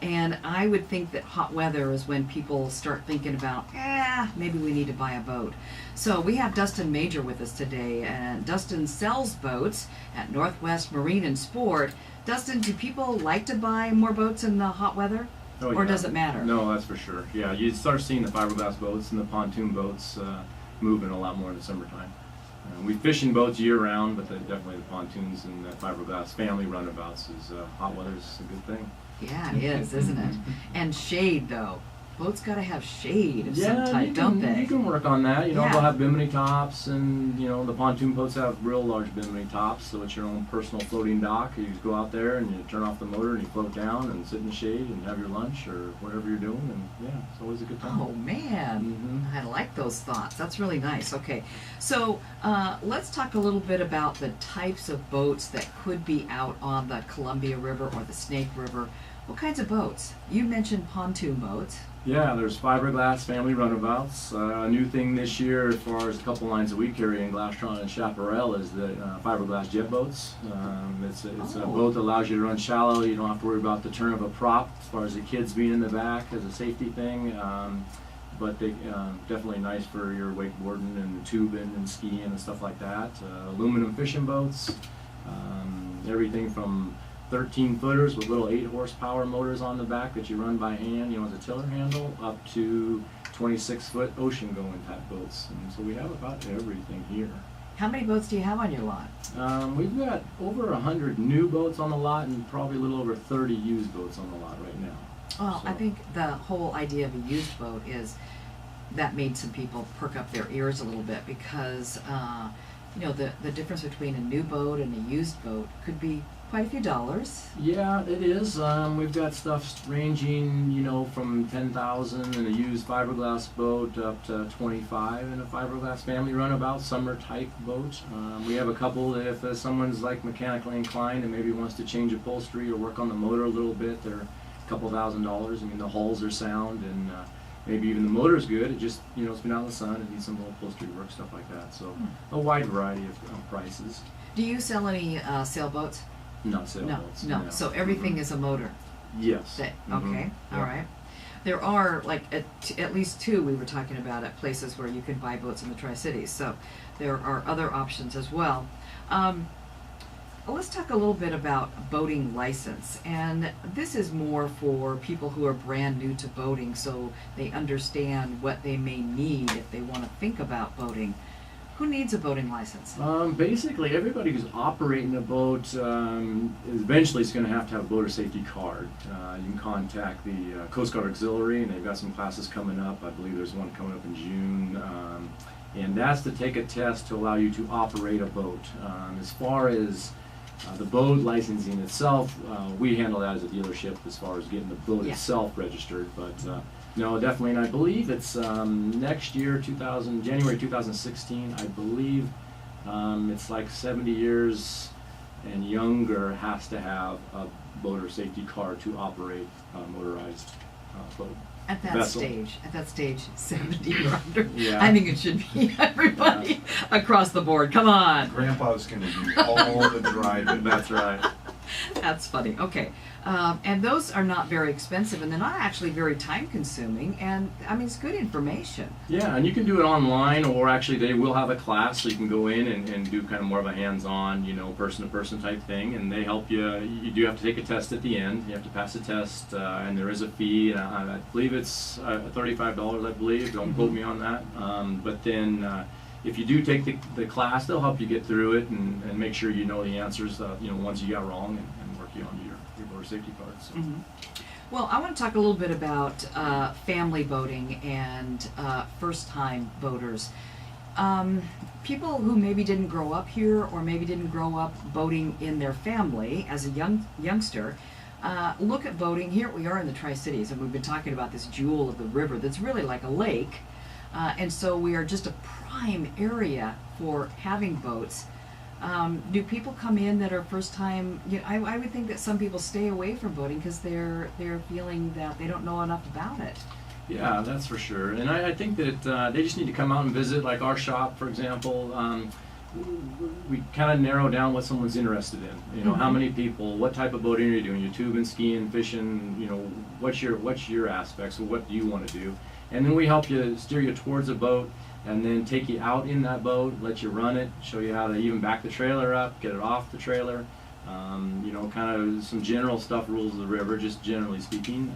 And I would think that hot weather is when people start thinking about, maybe we need to buy a boat. So we have Dustin Major with us today, and Dustin sells boats at Northwest Marine and Sport. Dustin, do people like to buy more boats in the hot weather? Oh, or yeah. does it matter? No, that's for sure. Yeah, you start seeing the fiberglass boats and the pontoon boats moving a lot more in the summertime. We fish in boats year round, but definitely the pontoons and the fiberglass family runabouts is hot weather is a good thing. Yeah, it is, isn't it? And shade, though. Boats got to have shade of some type, don't they? You can work on that. You know, Yeah. they'll have bimini tops, and you know the pontoon boats have real large bimini tops, so it's your own personal floating dock. You just go out there and you turn off the motor and you float down and sit in the shade and have your lunch or whatever you're doing, and yeah, it's always a good time. Oh man, I like those thoughts. That's really nice. Okay, so let's talk a little bit about the types of boats that could be out on the Columbia River or the Snake River. What kinds of boats? You mentioned pontoon boats. Yeah, there's fiberglass family runabouts. A new thing this year, as far as a couple lines that we carry in Glastron and Chaparral, is the fiberglass jet boats. It's a boat that allows you to run shallow. You don't have to worry about the turn of a prop as far as the kids being in the back as a safety thing. But they definitely nice for your wakeboarding and tubing and skiing and stuff like that. Aluminum fishing boats, everything from 13-footers with little 8-horsepower motors on the back that you run by hand, you know, as a tiller handle, up to 26-foot ocean-going type boats. And so we have about everything here. How many boats do you have on your lot? We've got over 100 new boats on the lot and probably a little over 30 used boats on the lot right now. Well, So I think the whole idea of a used boat is that made some people perk up their ears a little bit because, you know, the difference between a new boat and a used boat could be quite a few dollars. Yeah, it is. We've got stuff ranging, you know, from $10,000 in a used fiberglass boat up to $25,000 in a fiberglass family runabout summer type boat. We have a couple that if someone's like mechanically inclined and maybe wants to change upholstery or work on the motor a little bit, they're a couple $1,000s. I mean, the hulls are sound and maybe even the motor's good. It just, you know, it's been out in the sun and needs some little upholstery work, stuff like that. So a wide variety of prices. Do you sell any sailboats? Not sailboats. No. So everything is a motor. Yes. Okay. Yeah. All right. There are like at least two we were talking about at places where you can buy boats in the Tri-Cities. So there are other options as well. Let's talk a little bit about boating license. And this is more for people who are brand new to boating, so they understand what they may need if they want to think about boating. Who needs a boating license? Basically, everybody who's operating a boat eventually is going to have a boater safety card. You can contact the Coast Guard Auxiliary, and they've got some classes coming up. I believe there's one coming up in June. And that's to take a test to allow you to operate a boat. As far as the boat licensing itself, we handle that as a dealership as far as getting the boat itself registered. But no, definitely, and I believe it's next year, January 2016, I believe it's like 70 years and younger has to have a boater safety card to operate a motorized boat. At that vessel. stage, 70 or under. Yeah. I think it should be everybody across the board. Come on. Grandpa's going to do all the driving. That's right. That's funny. Okay. And those are not very expensive, and they're not actually very time-consuming, and, I mean, it's good information. Yeah, and you can do it online, or actually they will have a class, so you can go in and do kind of more of a hands-on, you know, person-to-person type thing, and they help you. You do have to take a test at the end. You have to pass a test, and there is a fee, and I believe it's $35, I believe. Don't quote me on that. But then if you do take the class, they'll help you get through it and make sure you know the answers, you know, ones you got wrong, and work you on your boater safety cards. So. Well, I want to talk a little bit about family boating and first-time boaters. People who maybe didn't grow up here or maybe didn't grow up boating in their family as a youngster, look at boating. Here we are in the Tri-Cities, and we've been talking about this jewel of the river that's really like a lake. And so we are just a prime area for having boats. Do people come in that are first time? You know, I would think that some people stay away from boating because they're feeling that they don't know enough about it. Yeah, that's for sure. And I think that they just need to come out and visit, like our shop, for example. we kind of narrow down what someone's interested in. You know, how many people, what type of boating are you doing? You're tubing, skiing, fishing. You know, what's your aspects? What do you want to do? And then we help you steer you towards a boat, and then take you out in that boat, let you run it, show you how to even back the trailer up, get it off the trailer. You know, kind of some general stuff, rules of the river, just generally speaking.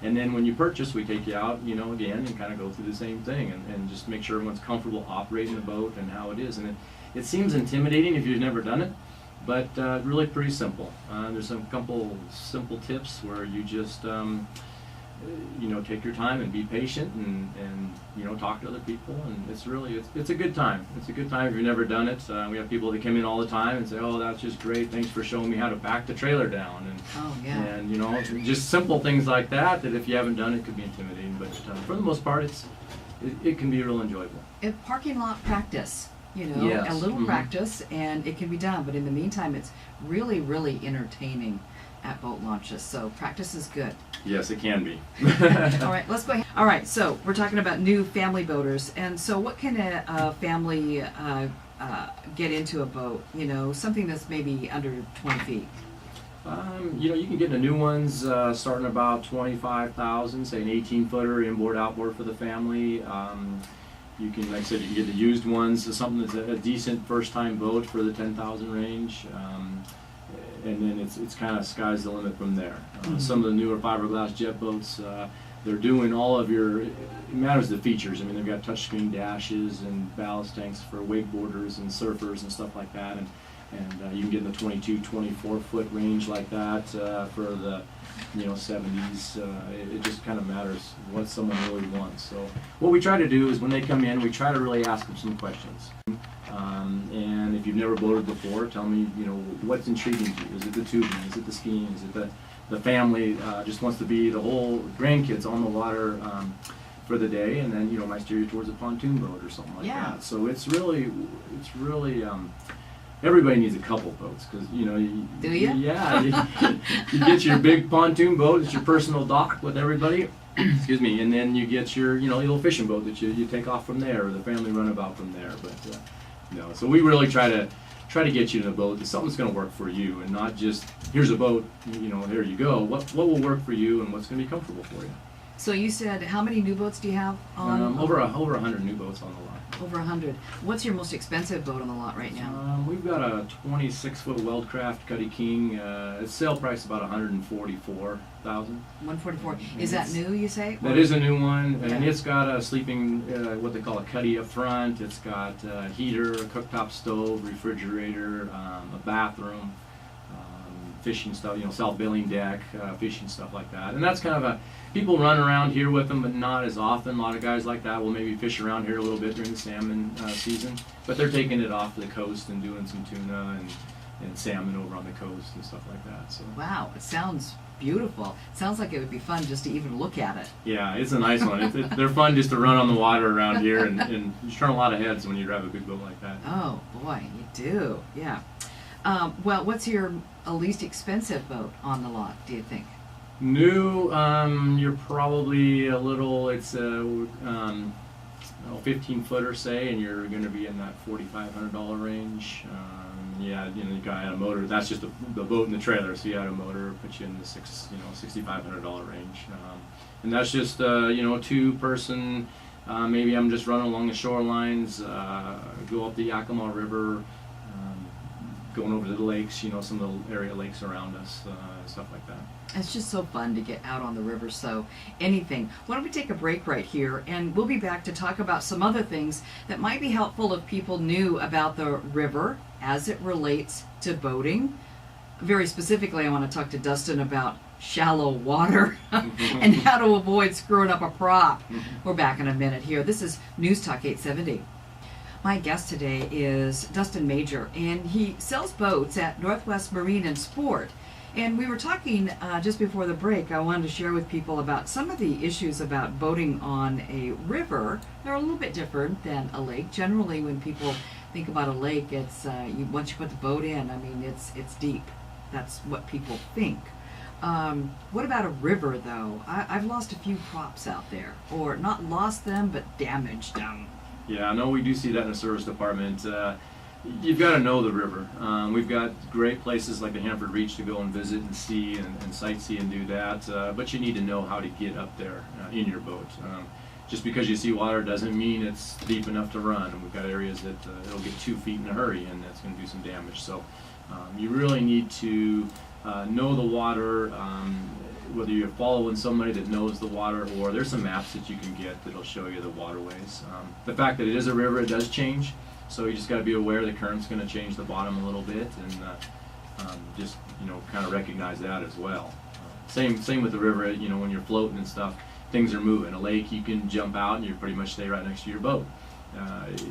And then when you purchase, we take you out, you know, again, and kind of go through the same thing, and just make sure everyone's comfortable operating the boat and how it is. And it seems intimidating if you've never done it, but really pretty simple. There's a couple simple tips where you just, you know, take your time and be patient, and you know, talk to other people, and it's a good time. It's a good time if you've never done it. We have people that come in all the time and say, "Oh, that's just great. Thanks for showing me how to back the trailer down." And you know, just simple things like that. That if you haven't done it, could be intimidating, but for the most part, it can be real enjoyable. Parking lot practice, you know, Yes. a little practice, and it can be done. But in the meantime, it's really, really entertaining at boat launches. So practice is good. Yes, it can be. All right, let's go ahead. All right, so we're talking about new family boaters, and so what can a family get into a boat? You know, something that's maybe under 20 feet. You know, you can get the new ones starting about 25,000, say an 18-footer inboard outboard for the family. You can, like I said, you can get the used ones, so something that's a decent first-time boat for the 10,000 range. And then it's kind of sky's the limit from there. Some of the newer fiberglass jet boats, they're doing all of your, it matters the features. I mean, they've got touchscreen dashes and ballast tanks for wakeboarders and surfers and stuff like that. And you can get in the 22, 24-foot range like that for the, you know, 70s. It just kind of matters what someone really wants. So what we try to do is when they come in, we try to really ask them some questions. And if you've never boated before, tell me, you know, what's intriguing to you? Is it the tubing? Is it the skiing? Is it the family just wants to be the whole grandkids on the water for the day, and then, you know, might steer you towards a pontoon boat or something like that. So it's really everybody needs a couple boats, because, you know, Do you? Yeah, you get your big pontoon boat. It's your personal dock with everybody. Excuse me, and then you get your, you know, little fishing boat that you take off from there, or the family runabout from there. But no, so we really try to get you in a boat that's something that's going to work for you, and not just here's a boat, you know, there you go. What will work for you, and what's going to be comfortable for you. So you said, how many new boats do you have on? Over 100 new boats on the lot. Over 100. What's your most expensive boat on the lot right now? We've got a 26-foot Weldcraft Cuddy King. Its sale price is about $144,000. 144. Is that new, you say? That is a new one, and Yeah. it's got a sleeping, what they call a cuddy up front. It's got a heater, a cooktop stove, refrigerator, a bathroom, fishing stuff, you know, self-bailing deck, fishing stuff like that. And that's kind of people run around here with them, but not as often. A lot of guys like that will maybe fish around here a little bit during the salmon season, but they're taking it off the coast and doing some tuna and salmon over on the coast and stuff like that. So. Wow, it sounds beautiful. It sounds like it would be fun just to even look at it. Yeah, it's a nice one. They're fun just to run on the water around here, and you turn a lot of heads when you drive a big boat like that. Oh boy, you do. Yeah. Well, what's your least expensive boat on the lot, do you think? New, you're probably a little, it's a 15-footer, say, and you're going to be in that $4,500 range. Yeah, you know, you got a motor. That's just the boat and the trailer. So you add a motor, put you in the $6,500 range, and that's just you know, two-person. Maybe I'm just running along the shorelines, go up the Yakima River, going over to the lakes. You know, some of the area lakes around us, stuff like that. It's just so fun to get out on the river, so anything. Why don't we take a break right here, and we'll be back to talk about some other things that might be helpful if people knew about the river as it relates to boating. Very specifically, I want to talk to Dustin about shallow water and how to avoid screwing up a prop. We're back in a minute here. This is News Talk 870. My guest today is Dustin Major, and he sells boats at Northwest Marine and Sport. And we were talking just before the break. I wanted to share with people about some of the issues about boating on a river. They're a little bit different than a lake. Generally, when people think about a lake, it's once you put the boat in, I mean, it's deep. That's what people think. What about a river, though? I've lost a few props out there, or not lost them, but damaged them. Yeah, I know we do see that in the service department. You've got to know the river. We've got great places like the Hanford Reach to go and visit and see and sightsee and do that, but you need to know how to get up there in your boat. Just because you see water doesn't mean it's deep enough to run. And we've got areas that it'll get 2 feet in a hurry, and that's going to do some damage. So you really need to know the water, whether you're following somebody that knows the water, or there's some maps that you can get that'll show you the waterways. The fact that it is a river, it does change. So you just got to be aware the current's going to change the bottom a little bit, and just kind of recognize that as well. Same with the river. When you're floating and stuff, things are moving. A lake, you can jump out and you pretty much stay right next to your boat.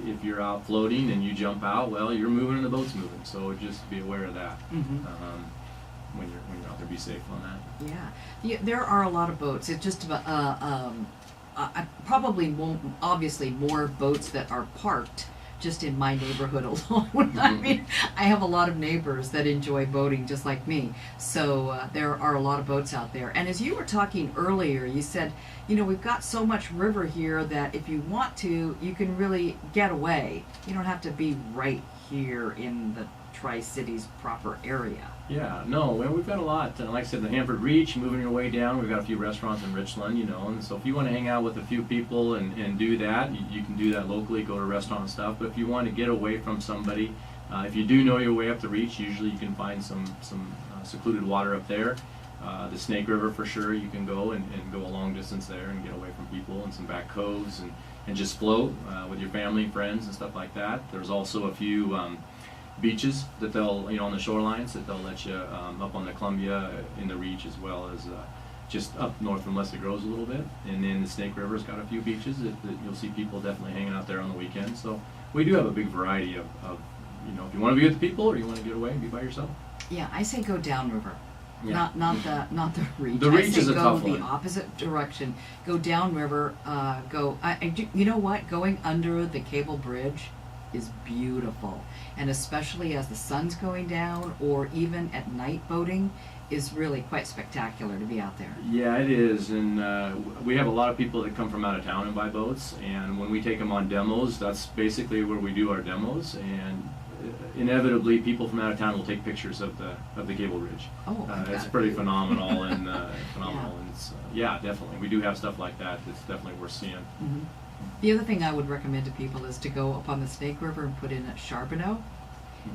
If you're out floating and you jump out, well, you're moving and the boat's moving. So just be aware of that. When you're out there, be safe on that. Yeah, there are a lot of boats. It's just about probably obviously more boats that are parked just in my neighborhood alone. I mean, I have a lot of neighbors that enjoy boating just like me. So there are a lot of boats out there. And as you were talking earlier, you said, we've got so much river here that if you want to, you can really get away. You don't have to be right here in the Tri-Cities proper area. Yeah, no, well, we've got a lot. Like I said, the Hanford Reach, moving your way down, we've got a few restaurants in Richland, and so if you want to hang out with a few people and do that, you can do that locally, go to a restaurant and stuff. But if you want to get away from somebody, if you do know your way up the Reach, usually you can find some secluded water up there. The Snake River, for sure, you can go and go a long distance there and get away from people, and some back coves, and just float with your family and friends and stuff like that. There's also a few beaches that they'll, on the shorelines that they'll let you up on the Columbia in the Reach, as well as just up north from Leslie Groves a little bit. And then the Snake River's got a few beaches that you'll see people definitely hanging out there on the weekends. So we do have a big variety of if you want to be with people or you want to get away and be by yourself. Yeah, I say go downriver. Yeah. Not the Reach. The Reach is a Go tough one. the opposite direction. Go downriver. You know what? Going under the cable bridge is beautiful, and especially as the sun's going down, or even at night boating, is really quite spectacular to be out there. Yeah, it is, and we have a lot of people that come from out of town and buy boats, and when we take them on demos, that's basically where we do our demos, and inevitably people from out of town will take pictures of the cable bridge. Oh, it's pretty phenomenal and phenomenal, and it's, definitely we do have stuff like that that's definitely worth seeing. Mm-hmm. The other thing I would recommend to people is to go up on the Snake River and put in at Charbonneau,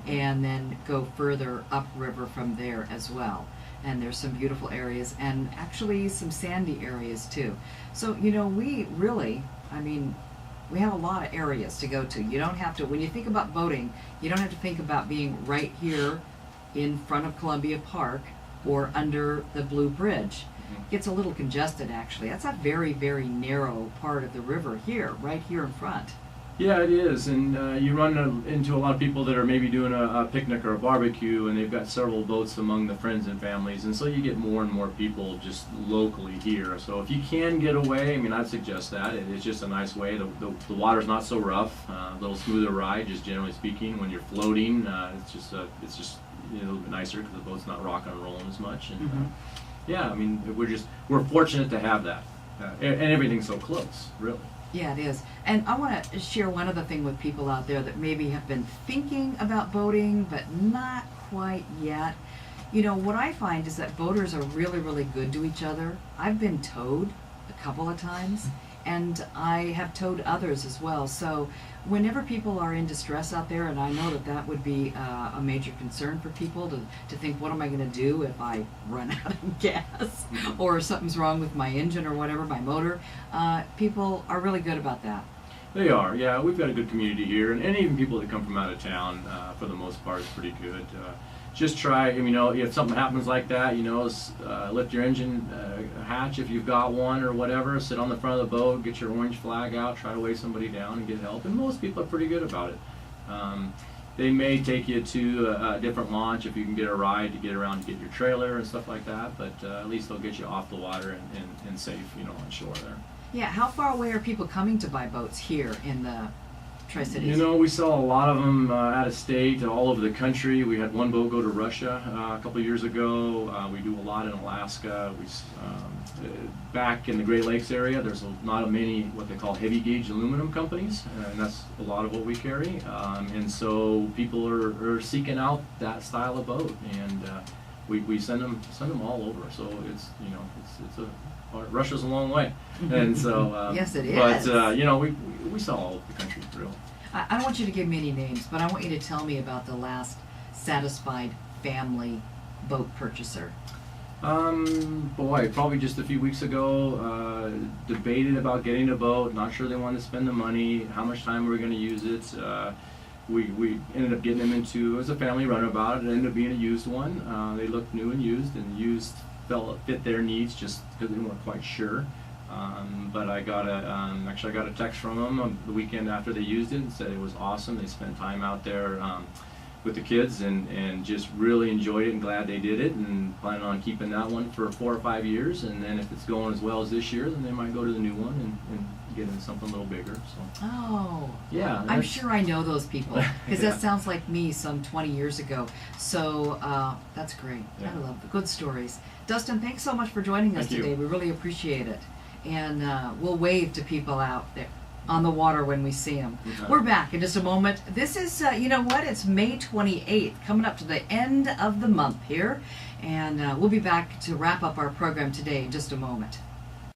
and then go further upriver from there as well. And there's some beautiful areas, and actually some sandy areas too. So, we really, we have a lot of areas to go to. You don't have to, when you think about boating, you don't have to think about being right here in front of Columbia Park or under the Blue Bridge. Gets a little congested, actually. That's a very, very narrow part of the river here, right here in front. Yeah, it is, and you run into a lot of people that are maybe doing a picnic or a barbecue, and they've got several boats among the friends and families, and so you get more and more people just locally here. So if you can get away, I'd suggest that. It's just a nice way. The water's not so rough, a little smoother ride, just generally speaking. When you're floating, it's just a little bit nicer because the boat's not rocking and rolling as much. And we're fortunate to have that, and everything's so close, really. Yeah, it is. And I want to share one other thing with people out there that maybe have been thinking about boating, but not quite yet. What I find is that boaters are really, really good to each other. I've been towed a couple of times, and I have towed others as well. So whenever people are in distress out there, and I know that would be a major concern for people to think, what am I going to do if I run out of gas or something's wrong with my engine or whatever, my motor, people are really good about that. They are, yeah. We've got a good community here, and even people that come from out of town, for the most part, is pretty good. Just try, if something happens like that, lift your engine hatch if you've got one or whatever, sit on the front of the boat, get your orange flag out, try to wave somebody down and get help, and most people are pretty good about it. They may take you to a different launch if you can get a ride to get around to get your trailer and stuff like that, but at least they'll get you off the water and safe, on shore there. Yeah, how far away are people coming to buy boats here in the Tri-Cities? We saw a lot of them out of state, all over the country. We had one boat go to Russia a couple of years ago. We do a lot in Alaska. back in the Great Lakes area, there's not many what they call heavy gauge aluminum companies, and that's a lot of what we carry. And so people are seeking out that style of boat, and we send them all over. So it's Russia's a long way, and so Yes, it But is. we sell all over the country, really. I don't want you to give me any names, but I want you to tell me about the last satisfied family boat purchaser. Boy, probably just a few weeks ago, debated about getting a boat, not sure they wanted to spend the money, how much time we were going to use it. We ended up getting them into, it was a family runabout, it ended up being a used one. They looked new and used fit their needs just because they weren't quite sure. But I got a text from them on the weekend after they used it and said it was awesome. They spent time out there with the kids and just really enjoyed it and glad they did it, and planning on keeping that one for 4 or 5 years. And then if it's going as well as this year, then they might go to the new one and get into something a little bigger. So Oh, yeah, I'm that's- sure I know those people because Yeah. that sounds like me some 20 years ago. So that's great. Yeah. I love the good stories. Dustin, thanks so much for joining us Thank you. today. We really appreciate it. And we'll wave to people out there on the water when we see them. Okay. We're back in just a moment. This is, you know what? It's May 28th, coming up to the end of the month here. And we'll be back to wrap up our program today in just a moment.